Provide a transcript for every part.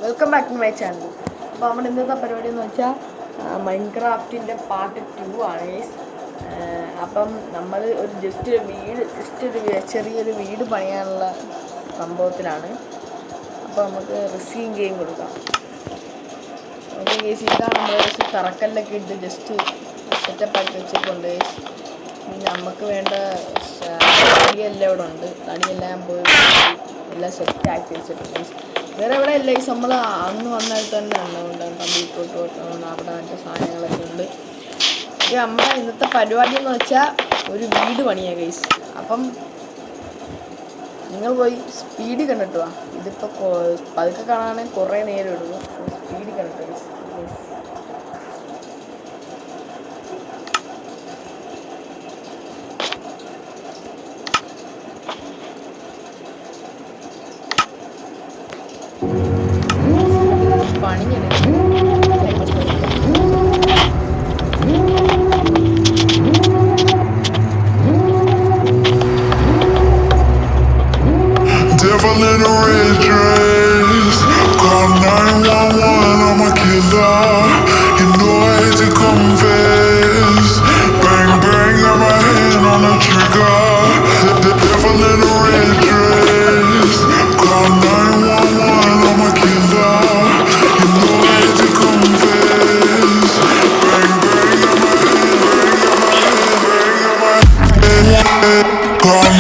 Welcome back to my channel. അപ്പോൾ നമ്മുടെ ഇന്നത്തെ പരിപാടി എന്ന് വെച്ചാൽ മൈൻക്രാഫ്റ്റിൻ്റെ പാർട്ട് 2 ആണ് ഗൈസ്. അപ്പം നമ്മൾ ഒരു ചെറിയൊരു വീട് പണിയാനുള്ള സംഭവത്തിലാണ്. അപ്പോൾ നമുക്ക് റിസ്കിങ് ഗെയിം കൊടുക്കാം. ഓക്കെ ഗൈസ്, ഇതാണ് നമ്മൾ തറക്കല്ലൊക്കെ ഇട്ട് ജസ്റ്റ് സെറ്റപ്പ് ആക്കി വെച്ചിട്ടുണ്ട് ഗൈസ്. പിന്നെ നമുക്ക് വേണ്ട തടിയെല്ലാം ഇവിടെ ഉണ്ട്. തടിയെല്ലാം പോയി എല്ലാം സെറ്റ് ആക്കി വെച്ചിട്ടുണ്ട് ഗൈസ്. വേറെ എവിടെ ഇല്ല ഗൈസ്, നമ്മൾ അന്ന് വന്നിട്ട് തന്നെ ഉണ്ട് കമ്പ്യൂട്ടർ അവിടെ മറ്റേ സാധനങ്ങളൊക്കെ ഉണ്ട്. നമ്മുടെ ഇന്നത്തെ പരിപാടി എന്ന് വെച്ചാൽ ഒരു വീട് പണിയാണ് ഗൈസ്. അപ്പം നിങ്ങൾ പോയി സ്പീഡ് കണ്ടിട്ട് വാ. ഇതിപ്പോൾ പതുക്കെ കാണാണെങ്കിൽ കുറേ നേരം എടുക്കും. സ്പീഡ് കണ്ടിട്ട് guys. Devil in a red dress, call 911, I'm a killer. You know I hate to confess. Bang bang, got my hand on the trigger. The devil in a red dress, call 911, I'm a killer. You know I hate to confess. Bang bang, got my hand, call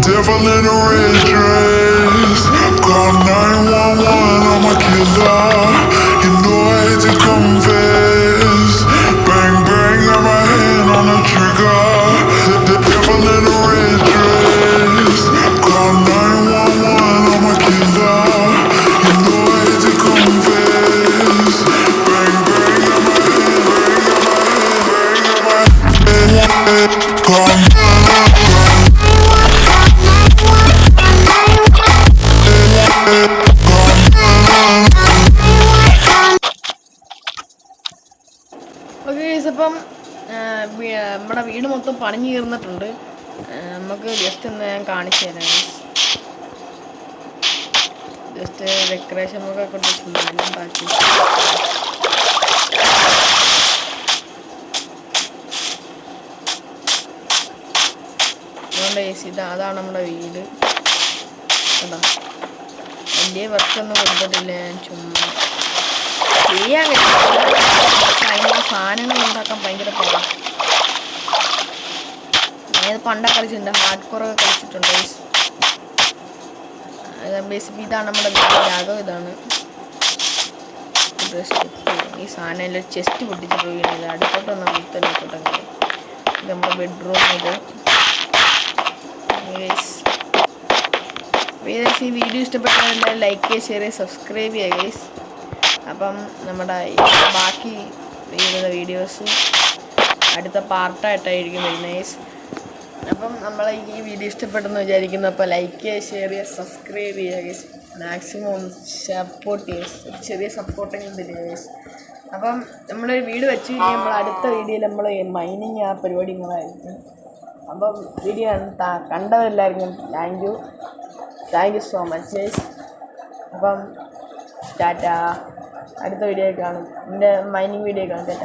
devil in a red dress, call 911, I'm a killer. You know I hate to confess. Bang bang, got my hand on the trigger. The devil in a red dress, call 911, I'm a killer. You know I hate to confess. Bang bang, got my hand, call അപ്പം നമ്മുടെ വീട് മൊത്തം പണിഞ്ഞു തീർന്നിട്ടുണ്ട്. നമുക്ക് just ഒന്ന് ഞാൻ കാണിച്ചു തരാം. ജസ്റ്റ് ഡെക്കറേഷൻ ഒക്കെ കൊടുത്തിട്ടുണ്ട്. എല്ലാം ബാക്കി അതുകൊണ്ട് അതാണ് നമ്മുടെ വീട് കേട്ടോ. വലിയ വർക്കൊന്നും കൊടുത്തിട്ടില്ല, ഞാൻ ചുമ്മാ ചെയ്യാൻ അതിനുള്ള സാധനങ്ങൾ ഉണ്ടാക്കാൻ ഭയങ്കര പാടാണ്. ഞാനിത് പണ്ടൊക്കെ കളിച്ചിട്ടുണ്ട്, ഹാർഡ് കോറൊക്കെ കളിച്ചിട്ടുണ്ട്. ബേസിക്കലി ഇതാണ് നമ്മുടെ ജാഗം. ഇതാണ് ഈ സാധനം എല്ലാം ചെസ്റ്റ് പൊട്ടിച്ച് പോവുകയാണ്. അടുത്തോട്ടൊന്നും വീട്ടിലോട്ടൊക്കെ ഇത് നമ്മുടെ ബെഡ്റൂം. ഈ വീഡിയോ ഇഷ്ടപ്പെട്ടാൽ ലൈക്ക് ചെയ്യുക, ഷെയർ ചെയ്യുക, സബ്സ്ക്രൈബ് ചെയ്യുക ഗൈസ്. അപ്പം നമ്മുടെ ബാക്കി വരുന്ന വീഡിയോസ് അടുത്ത പാർട്ടായിട്ടായിരിക്കും വരുന്നത് ഗൈസ്. അപ്പം നമ്മൾ ഈ വീഡിയോ ഇഷ്ടപ്പെട്ടെന്ന് വിചാരിക്കുന്നു. അപ്പോൾ ലൈക്ക് ചെയ്യുക, ഷെയർ ചെയ്യുക, സബ്സ്ക്രൈബ് ചെയ്യുക ഗൈസ്. മാക്സിമം സപ്പോർട്ട് ചെയ്യുക, ഒരു ചെറിയ സപ്പോർട്ടെങ്കിലും തരിക ഗൈസ്. അപ്പം നമ്മൾ വീട് വെച്ച് കഴിഞ്ഞാൽ നമ്മൾ അടുത്ത വീഡിയോയിൽ നമ്മൾ മൈനിങ് ആ പരിപാടികളായിരിക്കും. അപ്പം വീഡിയോ കണ്ടവരെല്ലാവർക്കും thank you so much guys. അപ്പം ടാറ്റ. അടുത്ത വീഡിയോ കാണും, എൻ്റെ മൈനിങ് വീഡിയോ കാണും. ടാറ്റ.